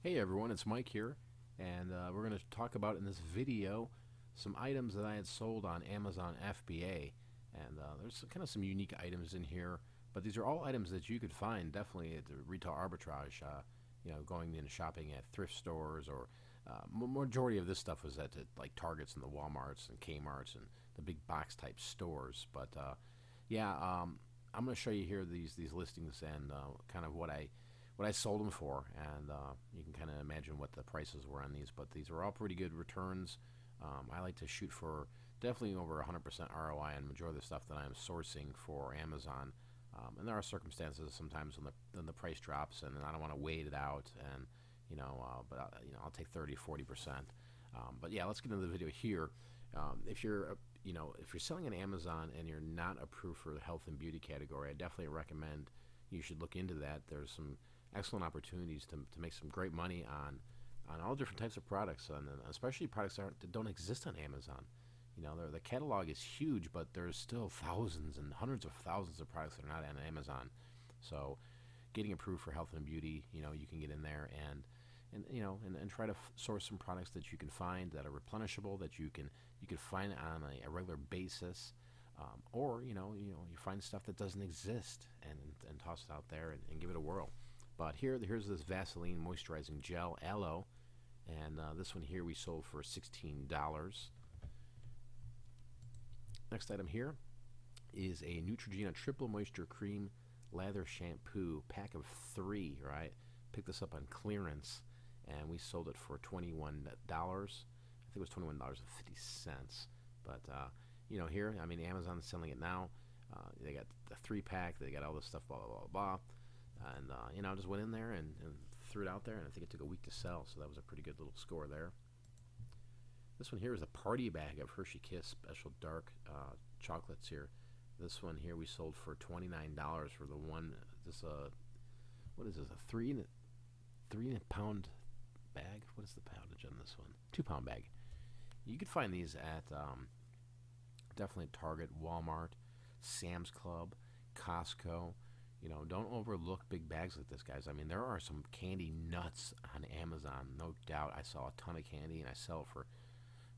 Hey everyone, it's Mike here, and we're going to talk about in this video some items that I had sold on Amazon FBA. And there's kind of some unique items in here, but these are all items that you could find definitely at the retail arbitrage. Going in shopping at thrift stores, or majority of this stuff was at like Targets and the WalMarts and Kmart's and the big box type stores. But I'm going to show you here these listings and kind of what I sold them for, and you can kind of imagine what the prices were on these. But these are all pretty good returns. I like to shoot for definitely over 100% ROI on majority of the stuff that I'm sourcing for Amazon. And there are circumstances sometimes when the price drops, and I don't want to wait it out, and I'll take 30-40%. But yeah, let's get into the video here. If you're selling on Amazon and you're not approved for the health and beauty category, I definitely recommend you should look into that. There's some excellent opportunities to make some great money on all different types of products, and especially products that don't exist on Amazon. The catalog is huge, but there's still thousands and hundreds of thousands of products that are not on Amazon. So getting approved for health and beauty, you can get in there and try to source some products that you can find that are replenishable, that you can find on a regular basis. Or you find stuff that doesn't exist and toss it out there and give it a whirl. But here's this Vaseline moisturizing gel aloe, and this one here we sold for $16. Next item here is a Neutrogena triple moisture cream lather shampoo, pack of 3. Right, picked this up on clearance, and we sold it for $21. I think it was $21.50. But here, Amazon's selling it now. They got the 3-pack. They got all this stuff, blah blah blah blah. And I just went in there and threw it out there, and I think it took a week to sell, so that was a pretty good little score there. This one here is a party bag of Hershey Kiss special dark chocolates here. This one here we sold for $29 for the one. What is this? A 3 pound bag? What is the poundage on this one? 2-pound bag. You could find these at definitely Target, Walmart, Sam's Club, Costco. Don't overlook big bags like this, guys. There are some candy nuts on Amazon, no doubt. I saw a ton of candy, and I sell it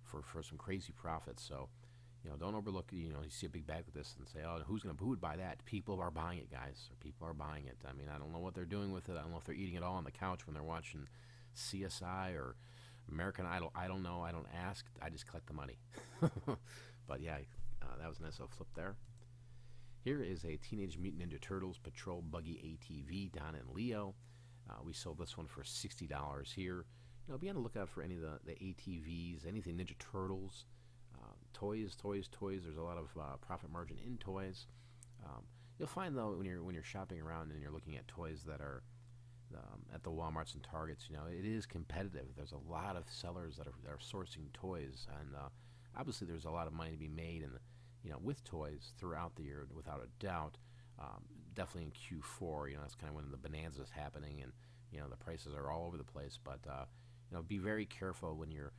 for some crazy profits. So, don't overlook. You see a big bag like this and say, "Oh, who would buy that?" People are buying it, guys. Or people are buying it. I don't know what they're doing with it. I don't know if they're eating it all on the couch when they're watching CSI or American Idol. I don't know. I don't ask. I just collect the money. But yeah, that was a nice little flip there. Here is a Teenage Mutant Ninja Turtles Patrol Buggy ATV, Don and Leo. We sold this one for $60 here. Be on the lookout for any of the ATVs, anything Ninja Turtles, toys. There's a lot of profit margin in toys. You'll find, though, when you're shopping around and you're looking at toys that are at the Walmarts and Targets, it is competitive. There's a lot of sellers that are sourcing toys, and obviously there's a lot of money to be made with toys throughout the year, without a doubt. Definitely in Q4, that's kind of when the bonanza is happening, and the prices are all over the place. But be very careful when you're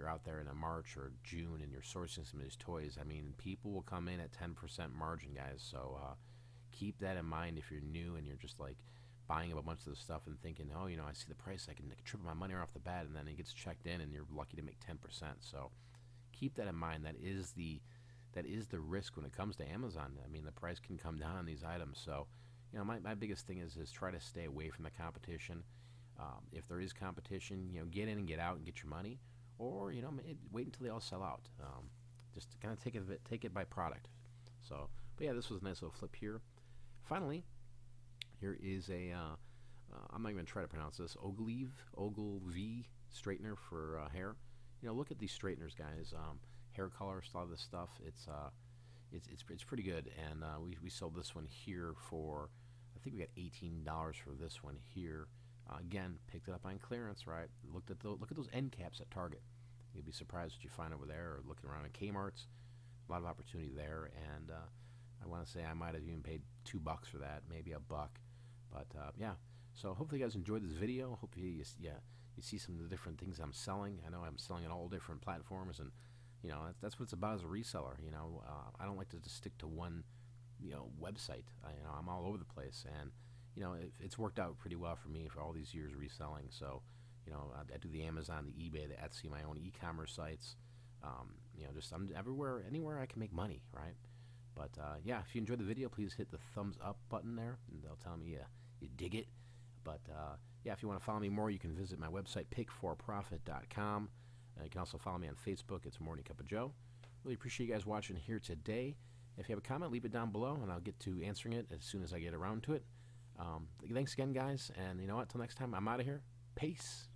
out there in a March or June and you're sourcing some of these toys. People will come in at 10% margin, guys. So keep that in mind if you're new and you're just like buying up a bunch of this stuff and thinking, oh, I see the price, I can triple my money off the bat, and then it gets checked in and you're lucky to make 10%. So keep that in mind. That is the risk when it comes to Amazon. The price can come down on these items. So, my biggest thing is try to stay away from the competition. If there is competition, get in and get out and get your money, or wait until they all sell out. Just to kind of take it by product. So, but yeah, this was a nice little flip here. Finally, here is a I'm not even gonna try to pronounce this. Ogilvy straightener for hair. Look at these straighteners, guys. Hair color, a lot of this stuff. It's pretty good, and we sold this one here for, I think we got $18 for this one here. Again, picked it up on clearance, right? Look at those end caps at Target. You'd be surprised what you find over there, or looking around at Kmart's. A lot of opportunity there, and I want to say I might have even paid $2 for that, maybe $1. But yeah, so hopefully you guys enjoyed this video. Hopefully you see some of the different things I'm selling. I know I'm selling on all different platforms, and that's what it's about as a reseller. I don't like to just stick to one website. I'm all over the place, and it's worked out pretty well for me for all these years reselling. So, I do the Amazon, the eBay, the Etsy, my own e-commerce sites. Just I'm everywhere, anywhere I can make money, right? But yeah, if you enjoyed the video, please hit the thumbs up button there, and they'll tell me you dig it. But yeah, if you want to follow me more, you can visit my website, pigforprofit.com. You can also follow me on Facebook. It's Morning Cup of Joe. Really appreciate you guys watching here today. If you have a comment, leave it down below, and I'll get to answering it as soon as I get around to it. Thanks again, guys, and you know what? Till next time, I'm out of here. Peace.